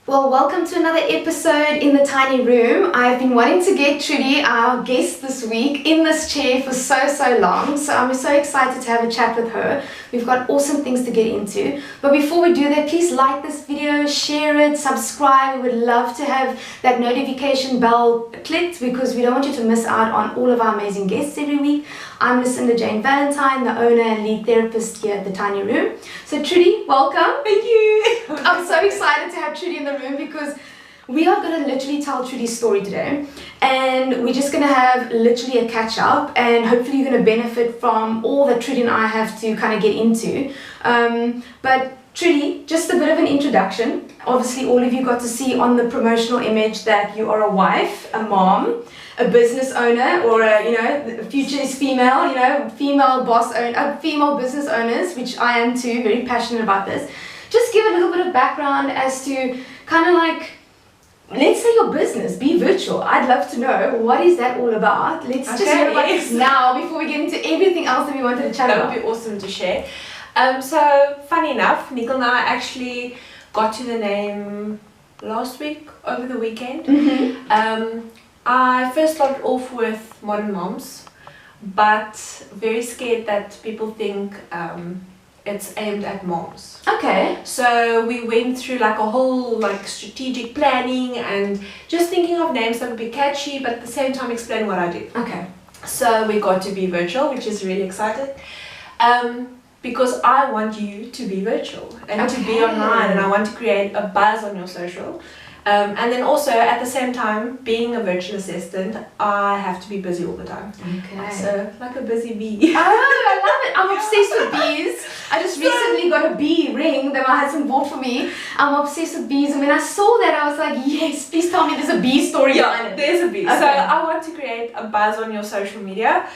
Well, welcome to another episode in the tiny room. I've been wanting to get Trudi, our guest this week, in this chair for so long. So I'm so excited to have a chat with her. We've got awesome things to get into. But before we do that, please like this video, share it, subscribe. We would love to have that notification bell clicked because we don't want you to miss out on all of our amazing guests every week. I'm Lucinda Jane Valentine, the owner and lead therapist here at the Tiny Room. So Trudi, welcome. Thank you. I'm so excited to have Trudi in the room because we are going to literally tell Trudi's story today, and we're just going to have literally a catch up, and hopefully you're going to benefit from all that Trudi and I have to kind of get into. But Trudi, just a bit of an introduction. Obviously all of you got to see on the promotional image that you are a wife, a mom, a business owner, or a future is female, female boss owner, female business owners, which I am too, very passionate about this. Just give a little bit of background as to kind of like, let's say your business, BeeVirtual. I'd love to know, what is that all about? Let's just hear about this now before we get into everything else that we wanted to chat about. That would be awesome to share. So, funny enough, Nicole and I actually got to the name last week, over the weekend. I first started off with Modern Moms, but very scared that people think it's aimed at moms. Okay. So we went through like a whole strategic planning and just thinking of names that would be catchy, but at the same time explain what I do. Okay. So we got to BeeVirtual, which is really exciting. Because I want you to be virtual and to be online, and I want to create a buzz on your social. And then also at the same time, being a virtual assistant, I have to be busy all the time. Okay. So like a busy bee. Oh, I love it. I'm obsessed with bees. I just recently got a bee ring that my husband bought for me. I'm obsessed with bees, and when I saw that, I was like, yes, please tell me there's a bee story behind it. There's a bee. Okay. So I want to create a buzz on your social media.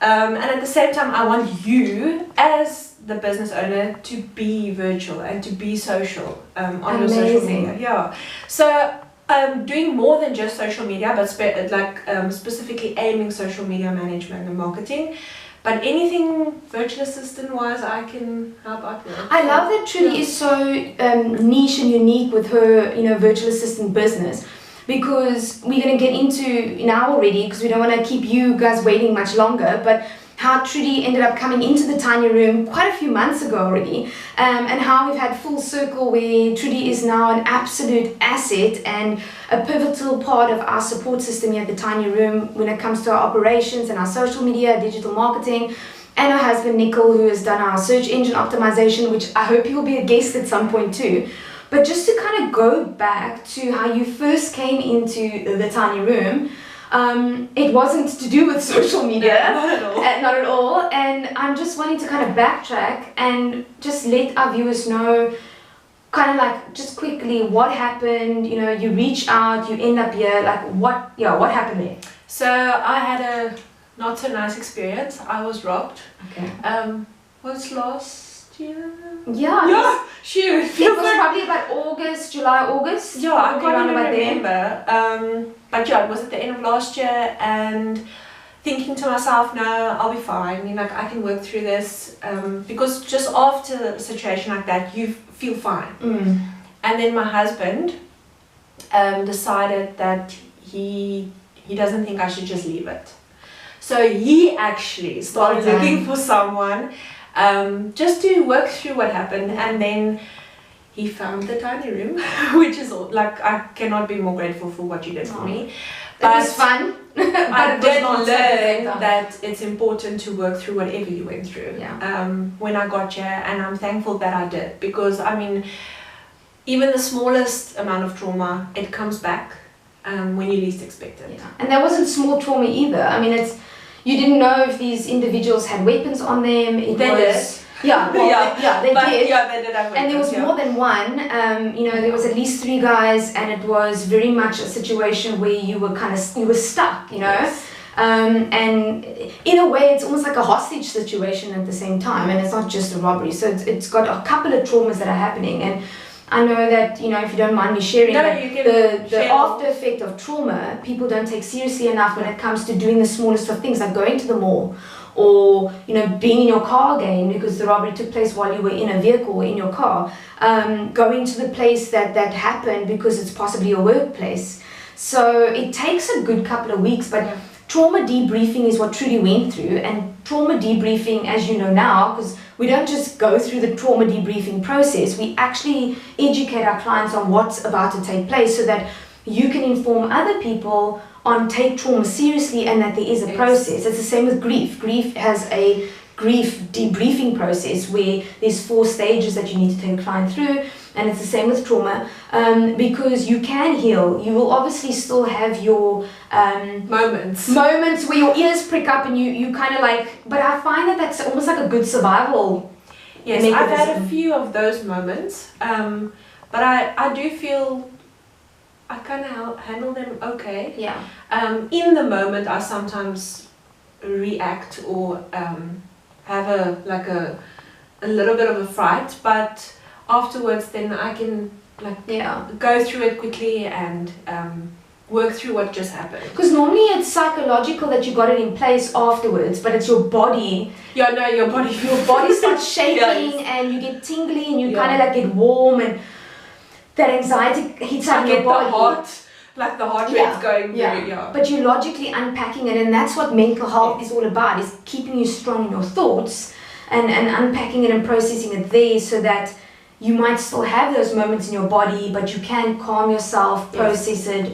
And at the same time, I want you as the business owner to be virtual and to be social on your social media. Yeah. So doing more than just social media, but specifically aiming social media management and marketing. But anything virtual assistant wise, I can help out with. I love that Trudi is so niche and unique with her, virtual assistant business. Because we're going to get into now already, because we don't want to keep you guys waiting much longer, but how Trudi ended up coming into the tiny room quite a few months ago already, and how we've had full circle where Trudi is now an absolute asset and a pivotal part of our support system here at the tiny room when it comes to our operations and our social media, digital marketing, and her husband Nicole, who has done our search engine optimization, which I hope he'll be a guest at some point too. But just to kind of go back to how you first came into the tiny room, it wasn't to do with social media. No, not at all. Not at all. And I'm just wanting to kind of backtrack and just let our viewers know, kind of like just quickly, what happened. You reach out, you end up here. What happened there? So I had a not so nice experience. I was robbed. Okay. Was last year? Yeah. Shoot. It was probably about July, August. Yeah, I can't even remember. But yeah, it was at the end of last year, and thinking to myself, no, I'll be fine. I can work through this. Because just after a situation like that, you feel fine. And then my husband decided that he doesn't think I should just leave it. So he actually started looking for someone just to work through what happened, and then he found the tiny room, which is I cannot be more grateful for what you did for me. But it was fun. I did learn that it's important to work through whatever you went through. Yeah. When I got here, and I'm thankful that I did, because even the smallest amount of trauma, it comes back when you least expect it. Yeah. And that wasn't small trauma either. You didn't know if these individuals had weapons on them. They did. Yeah, they did. Yeah, they did have weapons. And there was more than one. There was at least 3 guys, and it was very much a situation where you were stuck. Yes. And in a way, it's almost like a hostage situation at the same time, and it's not just a robbery. So it's got a couple of traumas that are happening, and I know that, if you don't mind me sharing, the after effect of trauma, people don't take seriously enough when it comes to doing the smallest of things, like going to the mall or being in your car again because the robbery took place while you were in a vehicle or in your car, going to the place that happened because it's possibly your workplace. So it takes a good couple of weeks, but trauma debriefing is what Trudi went through, and trauma debriefing, as you know now, because we don't just go through the trauma debriefing process, we actually educate our clients on what's about to take place so that you can inform other people on take trauma seriously and that there is a process. It's the same with grief. Grief has a grief debriefing process where there's 4 stages that you need to take a client through, and it's the same with trauma, because you can heal. You will obviously still have your moments where your ears prick up and you kind of like, but I find that that's almost like a good survival mechanism. I've had a few of those moments, but I do feel I kind of handle them okay. In the moment I sometimes react or have a little bit of a fright, but afterwards then I can go through it quickly and work through what just happened. Because normally it's psychological that you got it in place afterwards, but it's your body. Your body starts shaking and you get tingly and you kind of like get warm, and that anxiety hits up your body. The heart rate's going very, But you're logically unpacking it, and that's what mental health is all about, is keeping you strong in your thoughts and unpacking it and processing it there, so that you might still have those moments in your body, but you can calm yourself, process it,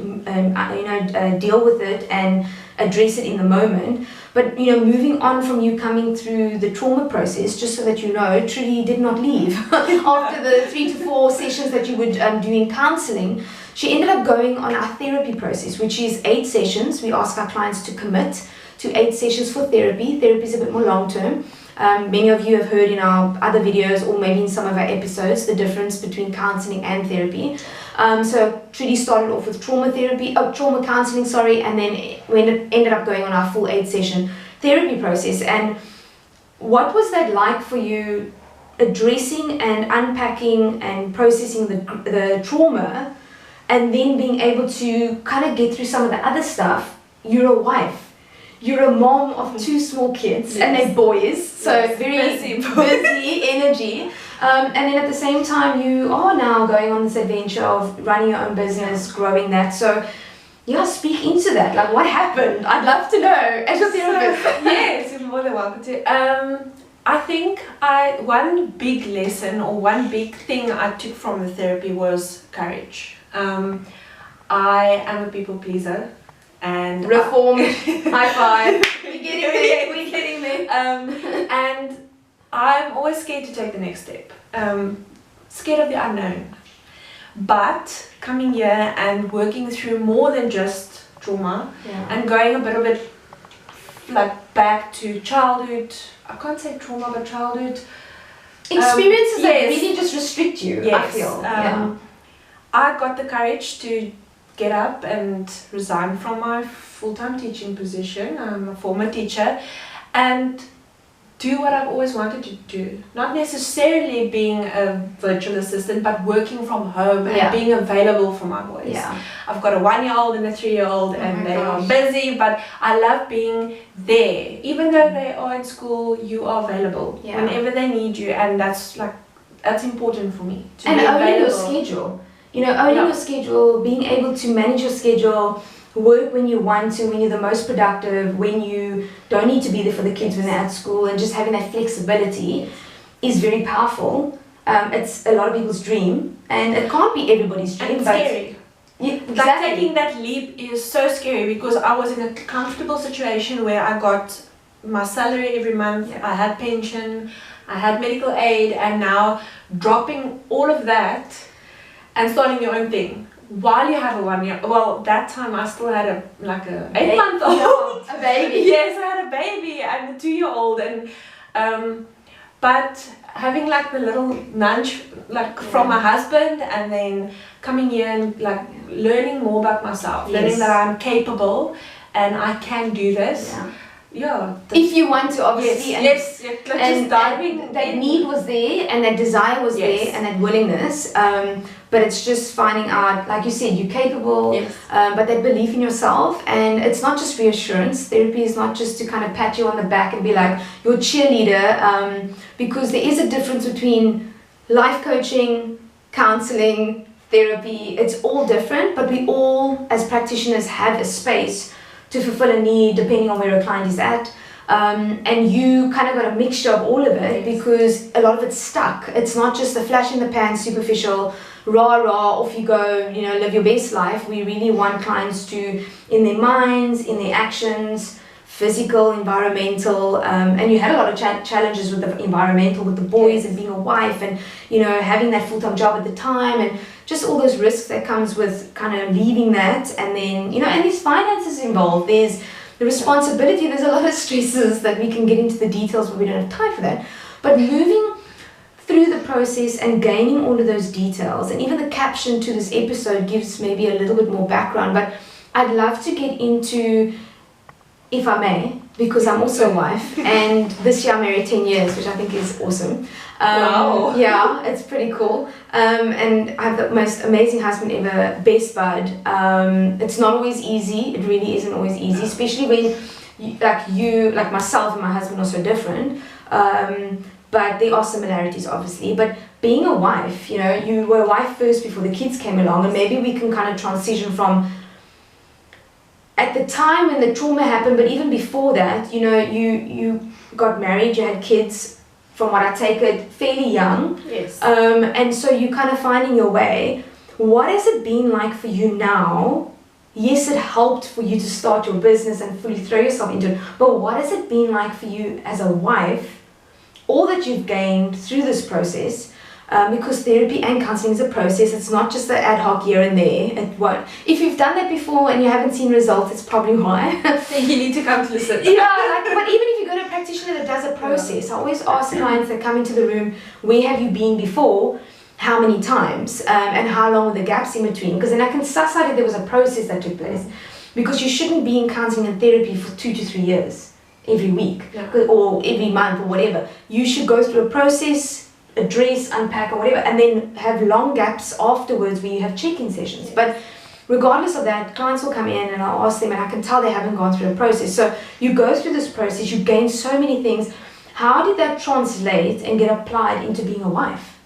deal with it and address it in the moment. But moving on from you coming through the trauma process, just so that you know, Trudi did not leave after the 3 to 4 sessions that you would do in counselling. She ended up going on our therapy process, which is 8 sessions. We ask our clients to commit to 8 sessions for therapy. Therapy is a bit more long term. Many of you have heard in our other videos or maybe in some of our episodes the difference between counselling and therapy. So Trudi started off with trauma counselling, and then we ended up going on our full 8-session therapy process. And what was that like for you, addressing and unpacking and processing the trauma, and then being able to kind of get through some of the other stuff? You're a wife. You're a mom of 2 small kids, and they're boys, so very busy energy. And then at the same time, you are now going on this adventure of running your own business, growing that. So, speak into that. Like, what happened? I'd love to know as a therapist. Yes, you're more than welcome to. I think one big lesson or one big thing I took from the therapy was courage. I am a people pleaser. And reformed. High five. We're getting there. And I'm always scared to take the next step. Scared of the unknown. But coming here and working through more than just trauma, and going a bit like back to childhood. I can't say trauma, but childhood experiences that really just restrict you. Yes. I feel. I got the courage to get up and resign from my full-time teaching position. I'm a former teacher, and do what I've always wanted to do. Not necessarily being a virtual assistant, but working from home and being available for my boys. I've got a 1-year-old and a 3-year-old, and they are busy, but I love being there. Even though they are in school, you are available whenever they need you, and that's important for me. To and be owning available. your schedule. Owning your schedule, being able to manage your schedule, work when you want to, when you're the most productive, when you don't need to be there for the kids when they're at school, and just having that flexibility is very powerful. It's a lot of people's dream, and it can't be everybody's dream. And it's scary. Like taking that leap is so scary, because I was in a comfortable situation where I got my salary every month, I had pension, I had medical aid, and now dropping all of that and starting your own thing while you have a 1-year. Well, that time I still had a 8-month-old, a baby. Yes, I had a baby and a 2-year-old, and but having the little nudge from my husband, and then coming here and learning more about myself, learning that I'm capable and I can do this. if you want to, obviously. Yes, like just diving and that in. need was there, and that desire was there, and that willingness. But it's just finding out, like you said, you're capable, but that belief in yourself. And it's not just reassurance. Therapy is not just to kind of pat you on the back and be like your cheerleader, because there is a difference between life coaching, counselling, therapy. It's all different, but we all, as practitioners, have a space to fulfill a need depending on where a client is at. And you kind of got a mixture of all of it, because a lot of it's stuck. It's not just a flash in the pan, superficial, rah, off you go, live your best life. We really want clients to, in their minds, in their actions, physical, environmental, and you had a lot of challenges with the environmental, with the boys and being a wife and, having that full-time job at the time, and just all those risks that comes with kind of leaving that. And then, and there's finances involved, there's the responsibility, there's a lot of stresses that we can get into the details, but we don't have time for that. But moving through the process and gaining all of those details, and even the caption to this episode gives maybe a little bit more background, but I'd love to get into, if I may, because I'm also a wife, and this year I'm married 10 years, which I think is awesome. Wow. Yeah, it's pretty cool. And I have the most amazing husband ever, best bud. It's not always easy. It really isn't always easy, especially when like myself and my husband are so different. But there are similarities, obviously. But being a wife, you were a wife first before the kids came along, and maybe we can kind of transition from at the time when the trauma happened, but even before that, you got married, you had kids, from what I take it, fairly young. Yes. And so you're kind of finding your way. What has it been like for you now? Yes, it helped for you to start your business and fully throw yourself into it, but what has it been like for you as a wife? All that you've gained through this process, because therapy and counselling is a process. It's not just the ad hoc here and there. It won't. If you've done that before and you haven't seen results, it's probably why. You need to come to listen. But even if you go to a practitioner that does a process, I always ask clients that come into the room, where have you been before? How many times? And how long were the gaps in between? Because then I can suss out if there was a process that took place. Because you shouldn't be in counselling and therapy for 2 to 3 years. Every week or every month or whatever. You should go through a process, address, unpack or whatever, and then have long gaps afterwards where you have check-in sessions. But regardless of that, clients will come in and I'll ask them, and I can tell they haven't gone through a process. So you go through this process, you gain so many things. How did that translate and get applied into being a wife?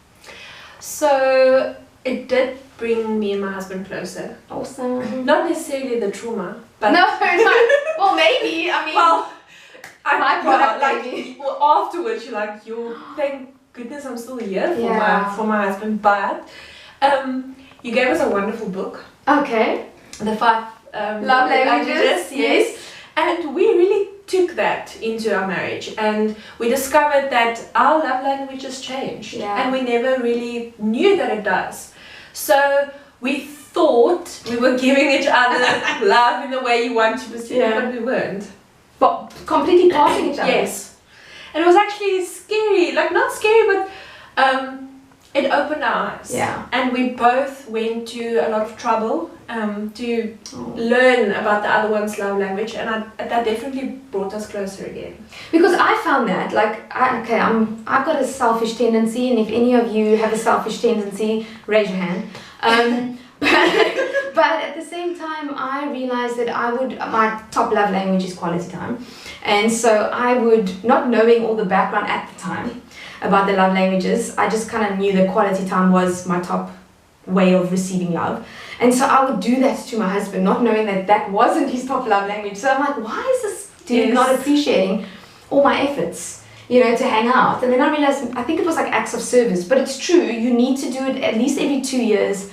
So it did bring me and my husband closer. Awesome. Not necessarily the trauma, but no. Well, maybe. I mean, afterwards you're like, thank goodness I'm still here for my husband. But you gave us a wonderful book. Okay. The 5 love languages. Yes. And we really took that into our marriage, and we discovered that our love languages change, and we never really knew that it does. So we thought we were giving each other love in the way you want to pursue it, but we weren't. But completely passing each other. Yes. And it was actually scary, like not scary, but it opened our eyes. Yeah. And we both went to a lot of trouble to learn about the other one's love language, and that definitely brought us closer again. Because I found that, I've got a selfish tendency, and if any of you have a selfish tendency, raise your hand. But at the same time, I realized that my top love language is quality time. And so I would, not knowing all the background at the time about the love languages, I just kind of knew that quality time was my top way of receiving love. And so I would do that to my husband, not knowing that that wasn't his top love language. So I'm like, why is this dude not appreciating all my efforts, to hang out? And then I realized, I think it was like acts of service, but it's true. You need to do it at least every 2 years.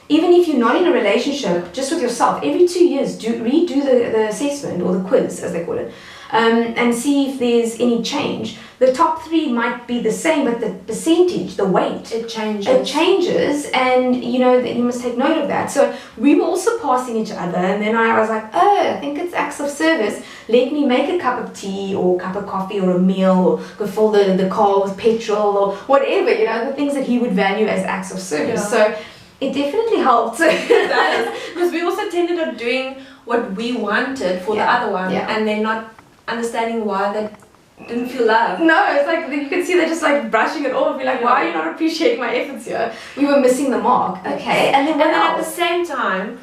Even if you're not in a relationship, just with yourself, every 2 years, redo the assessment or the quiz, as they call it, and see if there's any change. The top 3 might be the same, but the percentage, the weight, it changes. It changes, and you must take note of that. So we were also passing each other, and then I was like, I think it's acts of service. Let me make a cup of tea or a cup of coffee or a meal, or go fill the car with petrol or whatever, the things that he would value as acts of service. So it definitely helped. It does, because we also tended on doing what we wanted for the other one, and then not understanding why they didn't feel loved. No, it's like you can see they're just like brushing it off. Be like, why are you not appreciating my efforts here? We were missing the mark. Okay, and then at the same time,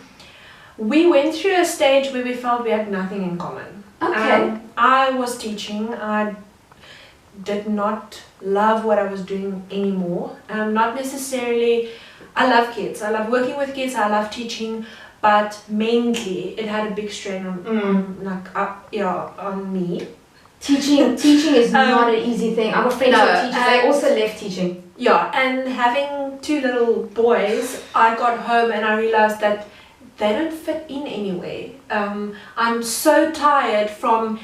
we went through a stage where we felt we had nothing in common. Okay. I was teaching. I did not love what I was doing anymore. Not necessarily. I love kids. I love working with kids. I love teaching. But mainly, it had a big strain on me. Teaching is not an easy thing. I'm a friend of teachers. I also left teaching. Yeah, and having 2 little boys, I got home and I realized that they don't fit in anyway. I'm so tired from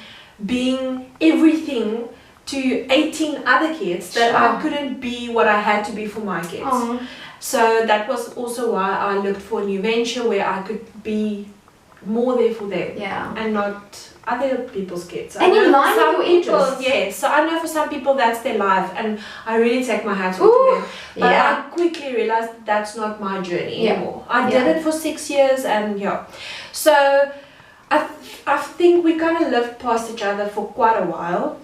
being everything to 18 other kids that I couldn't be what I had to be for my kids. So that was also why I looked for a new venture where I could be more there for them. Yeah. And not other people's kids. And in line with your interests. Yes, so I know for some people that's their life, and I really take my hat off to them. But I quickly realized that's not my journey anymore. I did it for 6 years, and so I think we kind of lived past each other for quite a while,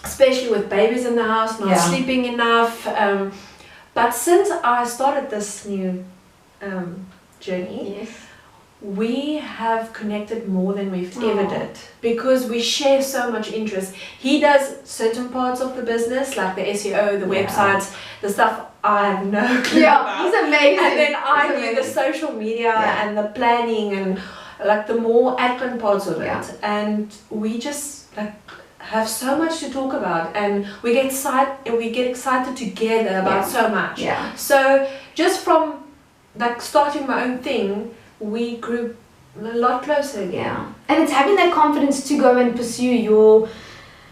especially with babies in the house, not sleeping enough. But since I started this new journey, we have connected more than we've ever did, because we share so much interest. He does certain parts of the business, like the SEO, the websites, the stuff I have no clue about. He's amazing. And then I do the social media and the planning and like the more admin parts of it. And we just like have so much to talk about, and we get excited together about so much. So just from like starting my own thing, we grew a lot closer again. And it's having that confidence to go and pursue your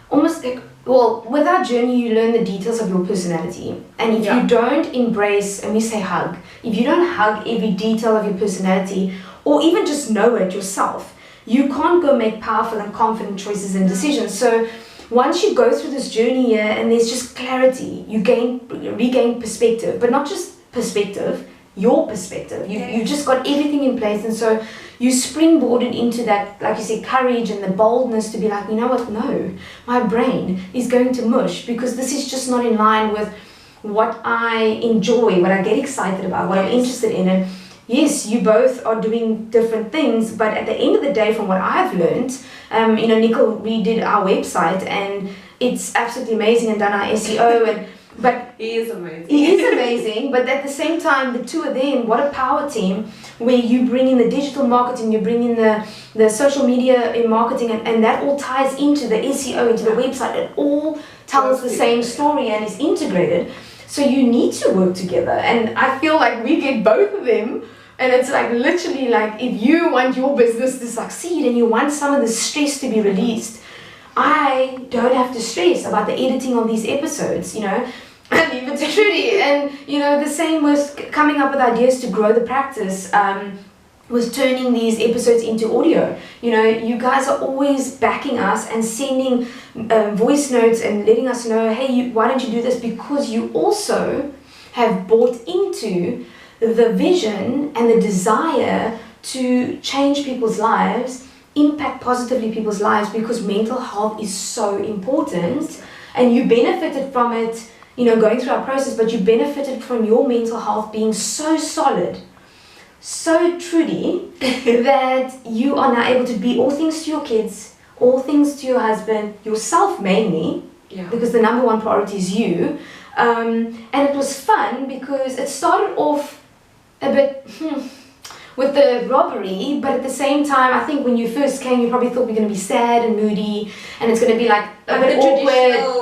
almost like, well, with our journey you learn the details of your personality, and if you don't embrace, and we say hug, if you don't hug every detail of your personality or even just know it yourself, you can't go make powerful and confident choices and decisions. So once you go through this journey here and there's just clarity, you regain perspective, but not just perspective, your perspective. You just got everything in place, and so you springboarded into that, like you said, courage and the boldness to be like, you know what, no, my brain is going to mush because this is just not in line with what I enjoy, what I get excited about, what I'm interested in. And yes, you both are doing different things, but at the end of the day, from what I've learned, Nicole redid our website and it's absolutely amazing, and done our SEO but he is amazing. He is amazing, but at the same time, the two of them, what a power team, where you bring in the digital marketing, you bring in the social media in marketing, and that all ties into the SEO, into the website. It all tells the same story and is integrated. So you need to work together, and I feel like we get both of them, and it's like literally like if you want your business to succeed and you want some of the stress to be released, I don't have to stress about the editing of these episodes, I leave it to Trudi. And the same with coming up with ideas to grow the practice, was turning these episodes into audio. You guys are always backing us and sending voice notes and letting us know, hey, why don't you do this? Because you also have bought into the vision and the desire to change people's lives, impact positively people's lives, because mental health is so important, and you benefited from it, going through our process, but you benefited from your mental health being so solid, so Trudi, that you are now able to be all things to your kids, all things to your husband, yourself mainly, because the number one priority is you. And it was fun because it started off a bit with the robbery, but at the same time, I think when you first came, you probably thought we're going to be sad and moody, and it's going to be like a bit awkward.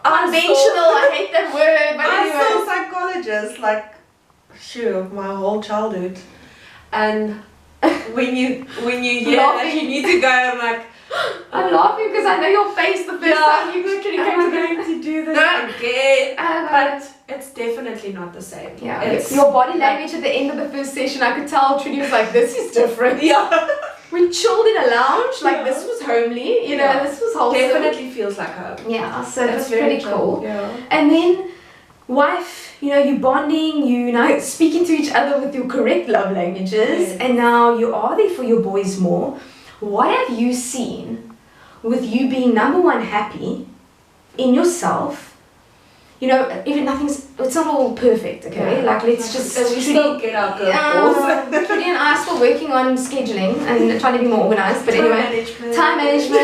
Conventional, I hate that word, but I anyway. saw psychologists my whole childhood, and when you hear that you need to go, I'm laughing because I know your face the first time you literally came I'm going to do this again, but it's definitely not the same. Your body language at the end of the first session, I could tell Trudi was like, this is different. We chilled in a lounge, this was homely, this was wholesome. Definitely feels like home. Yeah, so that's pretty cool. And then, wife, you're bonding, you now speaking to each other with your correct love languages, and now you are there for your boys more. What have you seen with you being number one happy in yourself. You know, even it's not all perfect, okay? Like, let's just... we still get our curveballs. Trudi and I are still working on scheduling and trying to be more organized, but anyway, time management,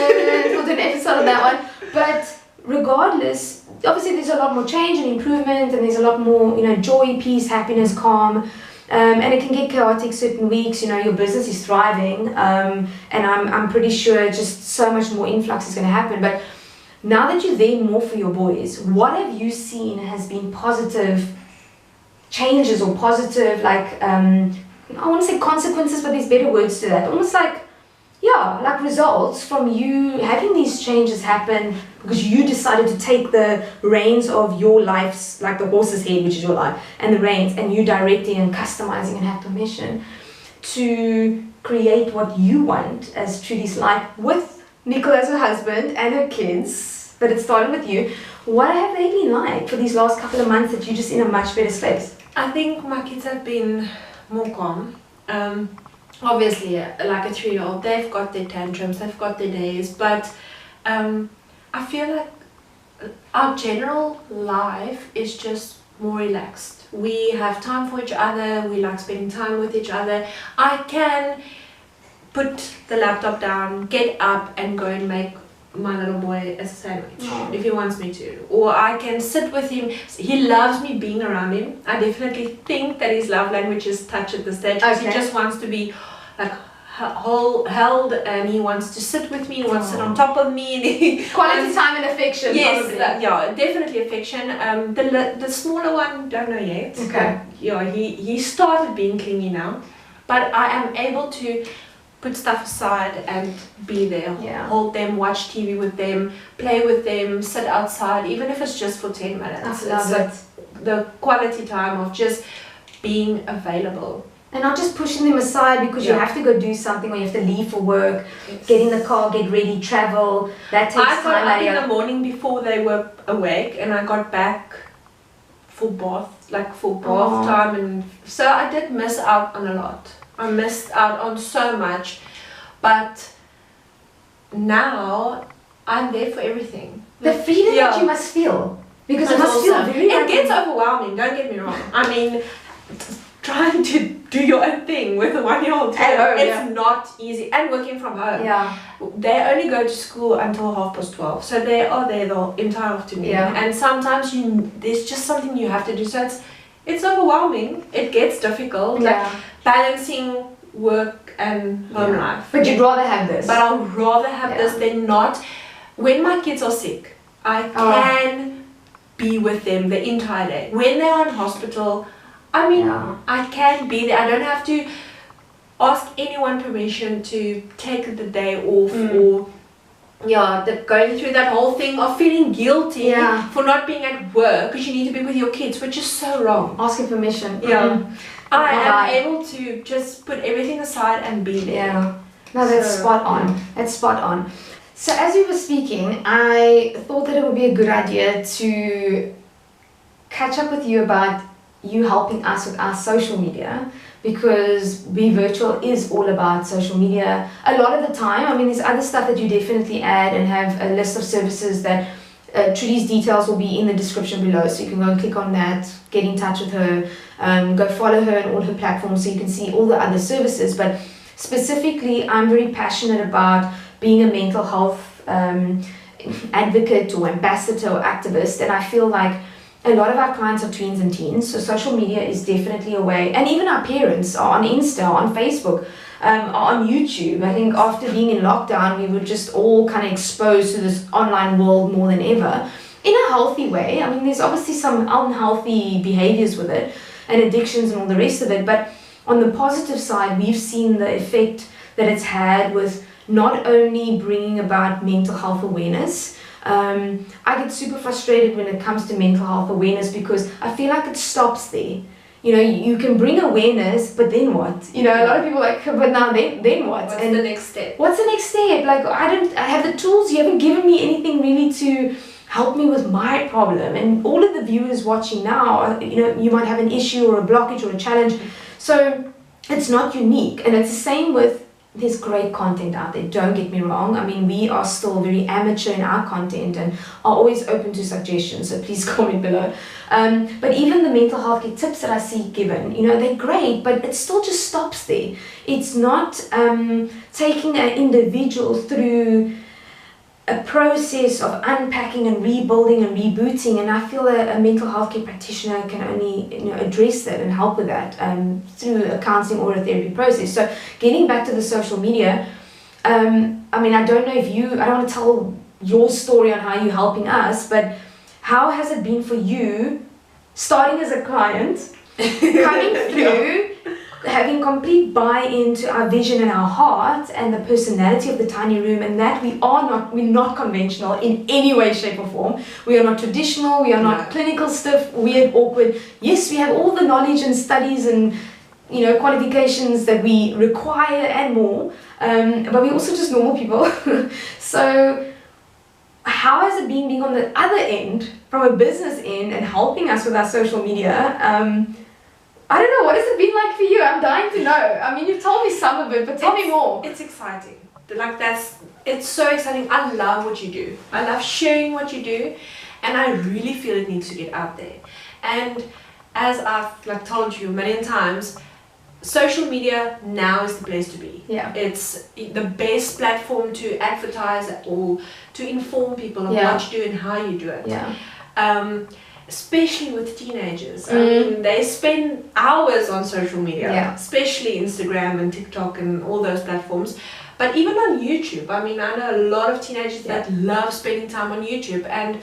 we'll do an episode on that one. But regardless, obviously there's a lot more change and improvement, and there's a lot more, you know, joy, peace, happiness, calm, and it can get chaotic certain weeks. You know, your business is thriving, and I'm pretty sure just so much more influx is going to happen. But now that you're there more for your boys, what have you seen has been positive changes or positive, like, I want to say consequences, but there's better words to that. Almost like, yeah, like results from you having these changes happen because you decided to take the reins of your life's, like the horse's head, which is your life, and the reins, and you directing and customizing and have permission to create what you want as Trudi's life with Nicole as her husband and her kids. But it started with you. What have they been like for these last couple of months that you're just in a much better space? I think my kids have been more calm. Obviously, like a 3-year-old, they've got their tantrums, they've got their days, but I feel like our general life is just more relaxed. We have time for each other, we like spending time with each other. I can put the laptop down, get up and go and make my little boy a sandwich if he wants me to, or I can sit with him. He loves me being around him. I definitely think that his love language is touch at this stage, because he just wants to be like held, and he wants to sit with me, he wants to sit on top of me, and he quality time and affection. Yes, yeah, definitely affection. The smaller one, don't know yet. Okay. Yeah, he started being clingy now, but I am able to put stuff aside and be there, hold them, watch TV with them, play with them, sit outside, even if it's just for 10 minutes. I love it. The quality time of just being available. And not just pushing them aside because you have to go do something, or you have to leave for work, get in the car, get ready, travel. That takes time. I got up in the morning before they were awake, and I got back for bath time, and so I did miss out on a lot. I missed out on so much, but now I'm there for everything. The freedom that you must feel, because it must feel very... It gets overwhelming, don't get me wrong. I mean, trying to do your own thing with a 1-year-old, it's not easy, and working from home. Yeah. They only go to school until 12:30, so they are there the entire afternoon. Yeah. And sometimes there's just something you have to do, so it's overwhelming. It gets difficult, like balancing work and home life. But you'd rather have this. But I'd rather have this than not. When my kids are sick, I can be with them the entire day. When they're in hospital, I mean, I can be there. I don't have to ask anyone permission to take the day off, or going through that whole thing of feeling guilty for not being at work because you need to be with your kids, which is so wrong. Asking permission. I am able to just put everything aside and be there. No, that's spot on. That's spot on. So as we were speaking, I thought that it would be a good idea to catch up with you about you helping us with our social media, because BeeVirtual is all about social media a lot of the time. I mean, there's other stuff that you definitely add, and have a list of services that Trudi's details will be in the description below, so you can go and click on that, get in touch with her, go follow her on all her platforms so you can see all the other services. But specifically, I'm very passionate about being a mental health advocate or ambassador or activist, and I feel like a lot of our clients are tweens and teens, so social media is definitely a way, and even our parents are on Insta, on Facebook, on YouTube. I think after being in lockdown, we were just all kind of exposed to this online world more than ever, in a healthy way. I mean, there's obviously some unhealthy behaviors with it, and addictions and all the rest of it, but on the positive side, we've seen the effect that it's had with not only bringing about mental health awareness. I get super frustrated when it comes to mental health awareness, because I feel like it stops there. You know, you can bring awareness, but then what? You know, a lot of people are like, but now then what? What's the next step? What's the next step? Like, I have the tools, you haven't given me anything really to help me with my problem. And all of the viewers watching now, you know, you might have an issue or a blockage or a challenge. So it's not unique. And it's the same with there's great content out there, don't get me wrong. I mean, we are still very amateur in our content and are always open to suggestions, so please comment below. But even the mental health care tips that I see given, you know, they're great, but it still just stops there. It's not taking an individual through a process of unpacking and rebuilding and rebooting, and I feel a mental health care practitioner can only, you know, address that and help with that through a counselling or a therapy process. So getting back to the social media, I mean, I don't know if I don't want to tell your story on how you're helping us, but how has it been for you starting as a client, coming through, having complete buy-in to our vision and our heart and the personality of the tiny room, and that we're not conventional in any way, shape or form. We are not traditional, we are not clinical, stiff, weird, awkward. Yes, we have all the knowledge and studies and, you know, qualifications that we require and more, but we're also just normal people. So how has it been being on the other end, from a business end, and helping us with our social media? I don't know, what has it been like for you? I'm dying to know. I mean, you've told me some of it, but tell me more. It's exciting. Like, it's so exciting. I love what you do. I love sharing what you do, and I really feel it needs to get out there. And as I've told you a million times, social media now is the place to be. Yeah. It's the best platform to advertise or to inform people of what you do and how you do it. Yeah. Especially with teenagers. I mean, they spend hours on social media, especially Instagram and TikTok and all those platforms. But even on YouTube, I mean, I know a lot of teenagers that love spending time on YouTube, and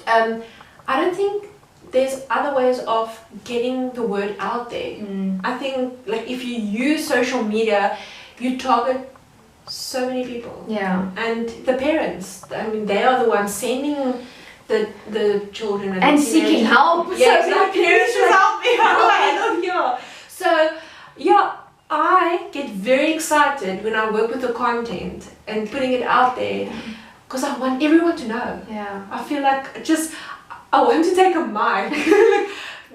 I don't think there's other ways of getting the word out there. I think, like, if you use social media, you target so many people. Yeah. And the parents, I mean, they are the ones sending the children and seeking help. Yeah, exactly. Help me out. So I get very excited when I work with the content and putting it out there, because I want everyone to know. Yeah. I feel like I want to take a mic.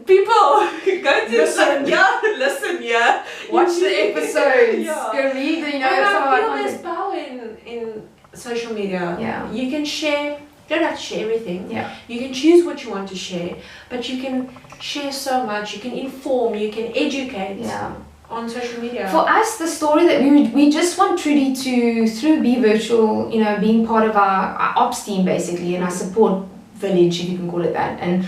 People, go to listen, watch the episodes, go read, you know, I feel there's power in social media. Yeah. You can share. You don't have to share everything. Yeah. You can choose what you want to share, but you can share so much. You can inform, you can educate on social media. For us, the story that we just want Trudi to, through BeeVirtual, you know, being part of our ops team basically, and our support village, if you can call it that. And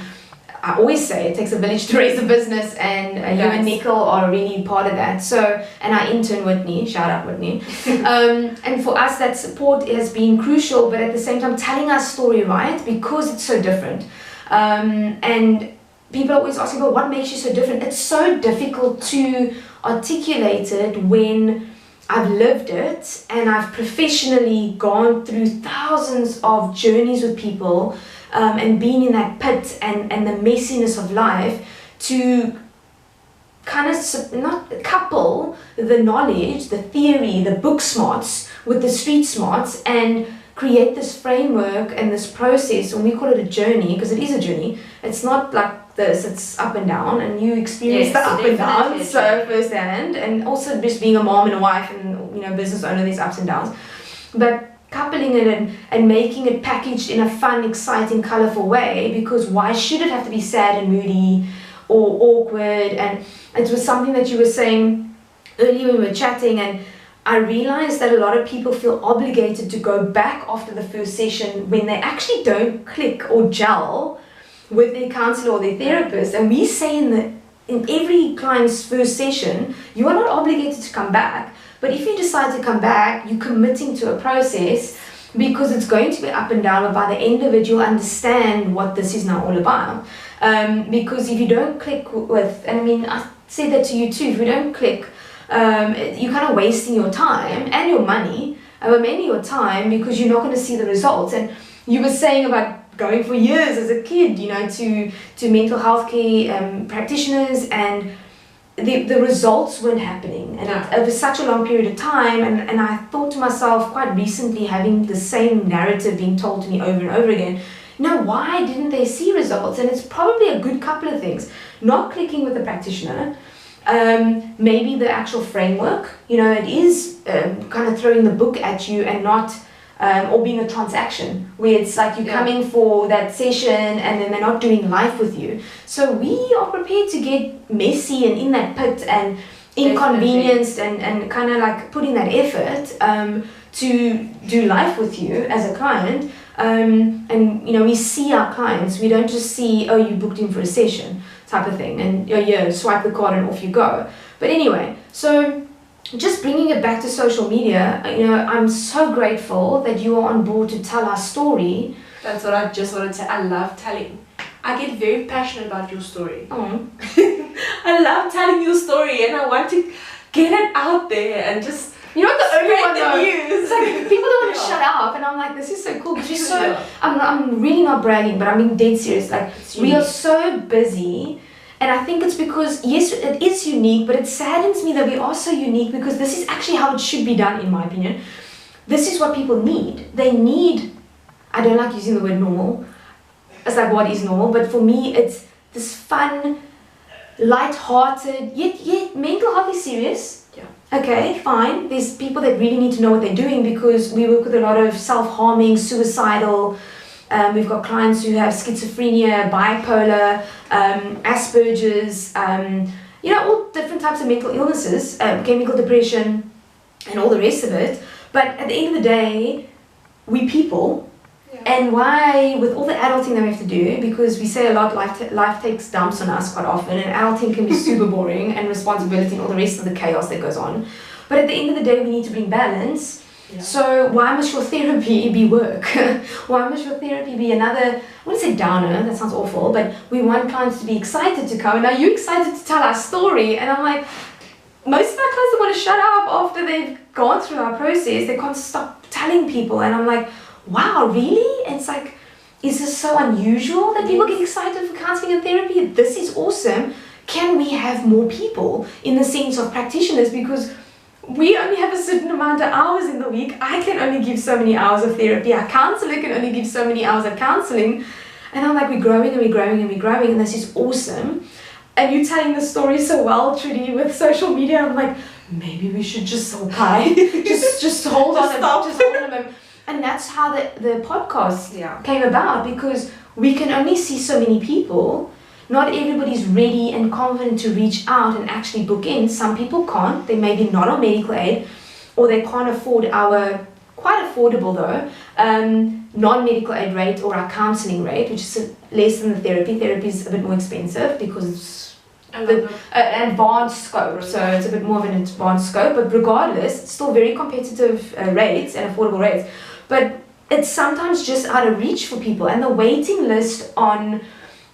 I always say it takes a village to raise a business, and you and Nicole are really part of that. So, and our intern Whitney, shout out Whitney. And for us, that support has been crucial, but at the same time telling our story right, because it's so different. And people are always asking, but what makes you so different? It's so difficult to articulate it when I've lived it and I've professionally gone through thousands of journeys with people, and been in that pit and the messiness of life, to kind of not couple the knowledge, the theory, the book smarts with the street smarts, and create this framework and this process. And we call it a journey, because it is a journey. It's not like this, it's up and down, and you experience the up and down so firsthand, and also just being a mom and a wife and, you know, business owner, there's ups and downs. But coupling it and making it packaged in a fun, exciting, colourful way, because why should it have to be sad and moody or awkward? And it was something that you were saying earlier when we were chatting, and I realized that a lot of people feel obligated to go back after the first session when they actually don't click or gel with their counsellor or their therapist. And we say in every client's first session, you are not obligated to come back. But if you decide to come back, you're committing to a process, because it's going to be up and down, but by the end of it, you'll understand what this is now all about. Because if you don't click with, and I mean, I said that to you too, if you don't click, you're kind of wasting your time and your money, but mainly your time, because you're not going to see the results. And you were saying about going for years as a kid, you know, to mental health care practitioners, and the results weren't happening, and over such a long period of time. And I thought to myself, quite recently, having the same narrative being told to me over and over again, now why didn't they see results? And it's probably a good couple of things: not clicking with the practitioner, maybe the actual framework, it is kind of throwing the book at you and not, or being a transaction where it's like you come in for that session and then they're not doing life with you. So we are prepared to get messy and in that pit and inconvenienced and kind of like put in that effort to do life with you as a client. And we see our clients, we don't just see, oh, you booked in for a session type of thing, and swipe the card and off you go. But anyway, so just bringing it back to social media, I'm so grateful that you are on board to tell our story. That's what I just wanted to say. I love telling. I get very passionate about your story. Oh. I love telling your story, and I want to get it out there and just the only one the news. It's like people don't want to shut up, and I'm like, this is so cool. Because I'm really not bragging, but I'm being dead serious. Like, we are so busy, and I think it's because, yes, it is unique, but it saddens me that we are so unique, because this is actually how it should be done, in my opinion. This is what people need. They need, I don't like using the word normal. It's like, what is normal? But for me, it's this fun, light-hearted, yet mental health is serious. Okay, fine. There's people that really need to know what they're doing, because we work with a lot of self-harming, suicidal. We've got clients who have schizophrenia, bipolar, Asperger's, all different types of mental illnesses, chemical depression, and all the rest of it. But at the end of the day, we people. And why, with all the adulting that we have to do, because we say a lot, life takes dumps on us quite often, and adulting can be super boring, and responsibility and all the rest of the chaos that goes on. But at the end of the day, we need to bring balance. So why must your therapy be work? Why must your therapy be another, I wouldn't say downer, that sounds awful, but we want clients to be excited to come. And are you excited to tell our story? And I'm like, most of our clients want to shut up after they've gone through our process. They can't stop telling people. And I'm like, wow, really? And it's like, is this so unusual that people get excited for counselling and therapy? This is awesome. Can we have more people in the sense of practitioners? Because we only have a certain amount of hours in the week. I can only give so many hours of therapy. Our counsellor can only give so many hours of counselling. And I'm like, we're growing and we're growing and we're growing, and this is awesome. And you're telling the story so well, Trudi, with social media. I'm like, maybe we should just okay, just hold on, just hold on a moment. And that's how the podcast came about, because we can only see so many people. Not everybody's ready and confident to reach out and actually book in. Some people can't. They may be not on medical aid, or they can't afford our, quite affordable though, non-medical aid rate or our counselling rate, which is less than the therapy. Therapy is a bit more expensive because it's the advanced scope, so it's a bit more of an advanced scope. But regardless, it's still very competitive rates and affordable rates. But it's sometimes just out of reach for people, and the waiting list on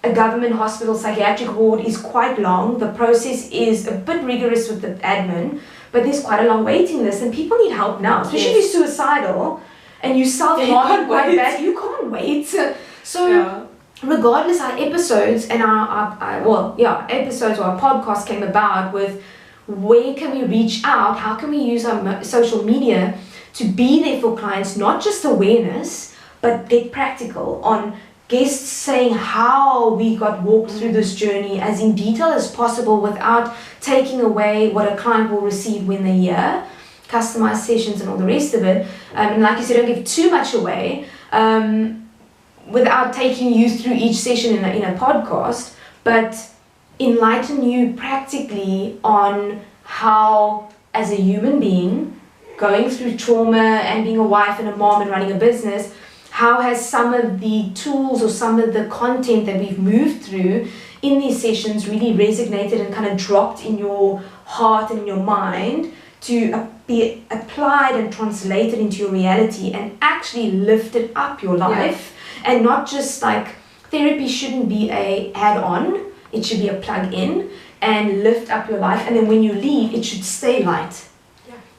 a government hospital psychiatric ward is quite long. The process is a bit rigorous with the admin, but there's quite a long waiting list, and people need help now, especially if you're suicidal and you self-harm quite bad. You can't wait. So regardless, our episodes and episodes or our podcast came about with, where can we reach out? How can we use our social media to be there for clients, not just awareness, but get practical on guests saying how we got walked through this journey as in detail as possible, without taking away what a client will receive when they're here, customized sessions and all the rest of it. And like you said, don't give too much away without taking you through each session in a podcast, but enlighten you practically on how, as a human being, going through trauma and being a wife and a mom and running a business, how has some of the tools or some of the content that we've moved through in these sessions really resonated and kind of dropped in your heart and in your mind to be applied and translated into your reality and actually lifted up your life. And not just like, therapy shouldn't be a add-on, it should be a plug-in and lift up your life, and then when you leave, it should stay light.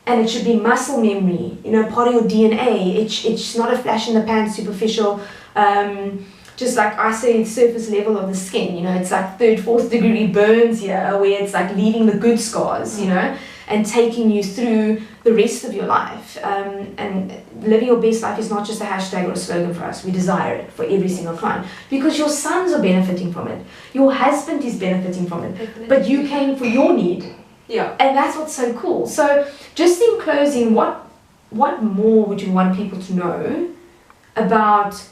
And it should be muscle memory, part of your DNA. It's not a flash in the pan, superficial, just like I say, surface level of the skin. It's like 3rd, 4th degree burns here, where it's like leaving the good scars. and taking you through the rest of your life. And living your best life is not just a hashtag or a slogan for us. We desire it for every single client because your sons are benefiting from it. Your husband is benefiting from it. Definitely. But you came for your need. Yeah. And that's what's so cool. So just in closing, what more would you want people to know about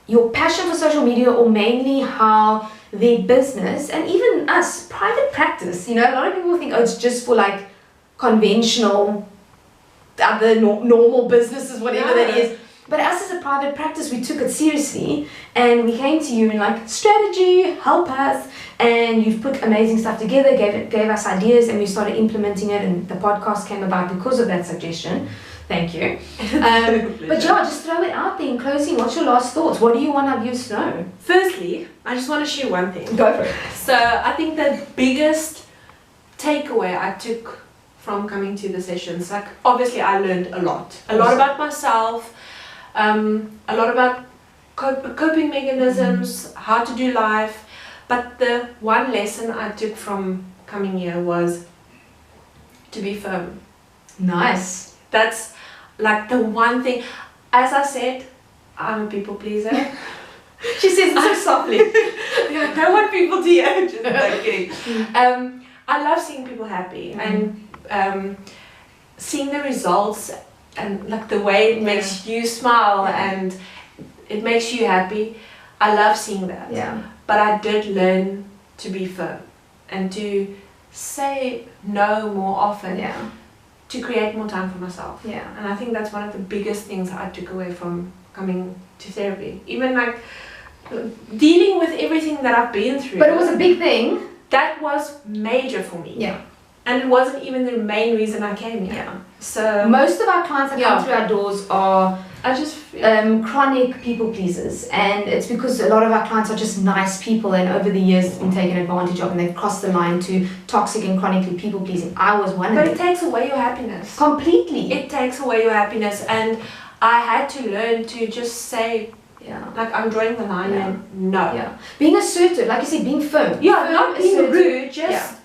your passion for social media, or mainly how their business, and even us, private practice, a lot of people think, oh, it's just for like conventional, other normal businesses, whatever that is. But us as a private practice, we took it seriously and we came to you and like, strategy, help us. And you've put amazing stuff together, gave us ideas, and we started implementing it, and the podcast came about because of that suggestion. Thank you. But yeah, just throw it out there in closing. What's your last thoughts? What do you want our viewers to know? Firstly, I just want to share one thing. Go for it. So I think the biggest takeaway I took from coming to the sessions, like obviously I learned a lot about myself, a lot about coping mechanisms, how to do life. But the one lesson I took from coming here was to be firm. Nice. That's like the one thing. As I said, I'm a people pleaser. She says it so softly. I don't want people to hear. Just kidding. I love seeing people happy and seeing the results, and like the way it makes you smile and it makes you happy. I love seeing that. Yeah. But I did learn to be firm and to say no more often. Yeah. To create more time for myself. Yeah. And I think that's one of the biggest things I took away from coming to therapy. Even like dealing with everything that I've been through. But it was a big thing. That was major for me. Yeah. And it wasn't even the main reason I came here. Yeah. So most of our clients that come through our doors are chronic people pleasers, and it's because a lot of our clients are just nice people, and over the years been taken advantage of, and they've crossed the line to toxic and chronically people pleasing. I was one of them. But it takes away your happiness. Completely. It takes away your happiness, and I had to learn to just say, like, I'm drawing the line and no. Yeah. Being assertive, like you said, being firm. Yeah, firm, not being assertive. rude, just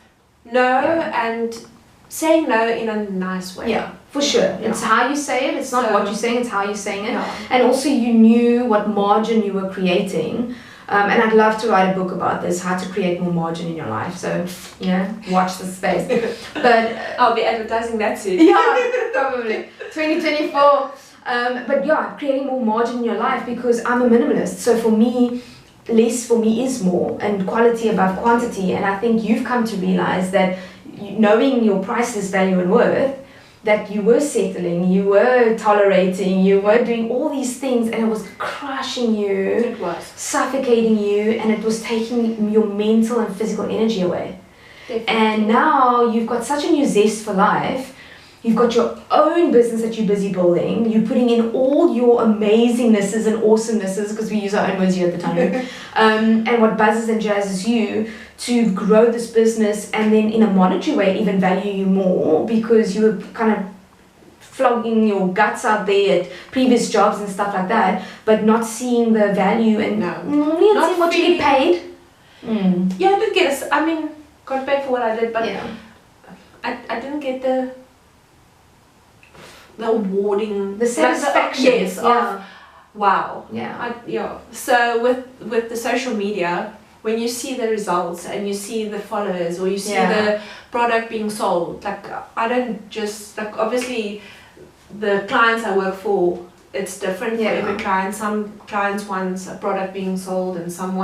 no and saying no in a nice way. Yeah, for sure. Yeah. It's how you say it. It's not what you're saying, it's how you're saying it. Yeah. And also you knew what margin you were creating. And I'd love to write a book about this, how to create more margin in your life. So, watch this space. But I'll be advertising that soon. Yeah, probably. 2024. But creating more margin in your life, because I'm a minimalist. So for me, less for me is more, and quality above quantity. And I think you've come to realize that knowing your priceless value and worth, that you were settling, you were tolerating, you were doing all these things, and it was crushing you. It was. Suffocating you, and it was taking your mental and physical energy away. Definitely. And now you've got such a new zest for life. You've got your own business that you're busy building. You're putting in all your amazingnesses and awesomenesses, because we use our own words here at the time, and what buzzes and jazzes you to grow this business, and then in a monetary way even value you more, because you were kind of flogging your guts out there at previous jobs and stuff like that, but not seeing the value and not seeing what you get paid. Yeah, I did get got paid for what I did, but I didn't get the awarding, the satisfaction. Wow. Yeah. So with the social media, when you see the results and you see the followers, or you see the product being sold, like, I don't just, like, obviously the clients I work for, it's different for every client. Some clients want a product being sold, and some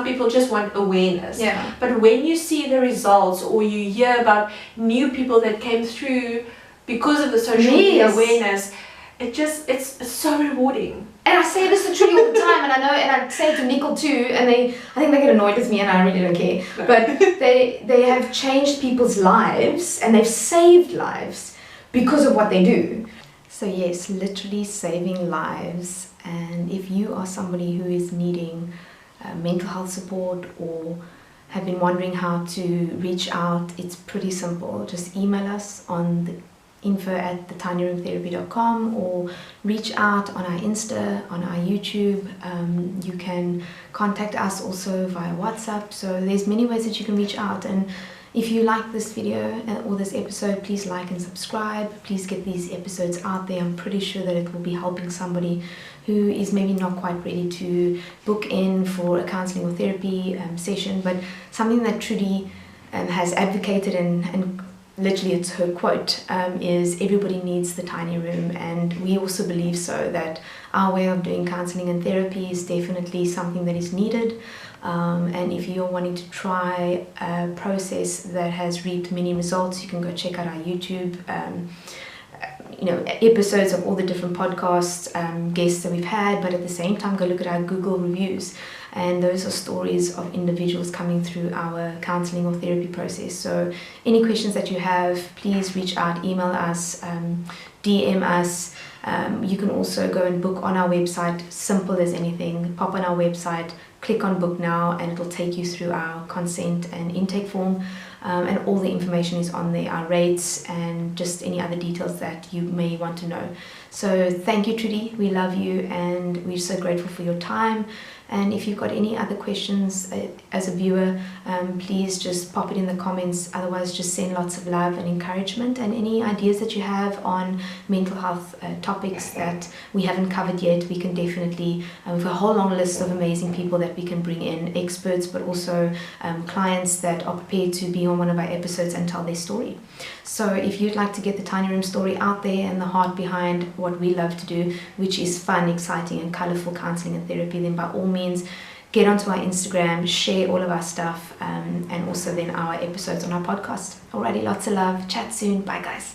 people just want awareness. Yeah. But when you see the results, or you hear about new people that came through because of the social media awareness, it's so rewarding. And I say this to Trudi all the time, and I know, and I say it to Nicole too, and I think they get annoyed with me, and I really don't care. No. But they have changed people's lives, and they've saved lives because of what they do. So yes, literally saving lives. And if you are somebody who is needing mental health support, or have been wondering how to reach out, it's pretty simple. Just email us on the info@thetinyroomtherapy.com, or reach out on our Insta, on our YouTube. You can contact us also via WhatsApp. So there's many ways that you can reach out. And If you like this video or this episode, please like and subscribe. Please get these episodes out there. I'm pretty sure that it will be helping somebody who is maybe not quite ready to book in for a counselling or therapy session, but something that Trudi has advocated, and literally it's her quote, is everybody needs the tiny room. And we also believe so, that our way of doing counselling and therapy is definitely something that is needed. And if you're wanting to try a process that has reaped many results, you can go check out our YouTube episodes of all the different podcasts, guests that we've had, but at the same time go look at our Google reviews, and those are stories of individuals coming through our counselling or therapy process. So any questions that you have, please reach out, email us, DM us. You can also go and book on our website, simple as anything. Pop on our website, click on book now, and it'll take you through our consent and intake form, and all the information is on there, our rates and just any other details that you may want to know. So thank you, Trudi, we love you, and we're so grateful for your time. And if you've got any other questions as a viewer, please just pop it in the comments. Otherwise, just send lots of love and encouragement, and any ideas that you have on mental health topics that we haven't covered yet, we can definitely, we've got a whole long list of amazing people that we can bring in, experts, but also clients that are prepared to be on one of our episodes and tell their story. So if you'd like to get the tiny room story out there and the heart behind what we love to do, which is fun, exciting and colourful counselling and therapy, then by all means get onto our Instagram, share all of our stuff, and also then our episodes on our podcast. Alrighty, lots of love, chat soon, bye guys.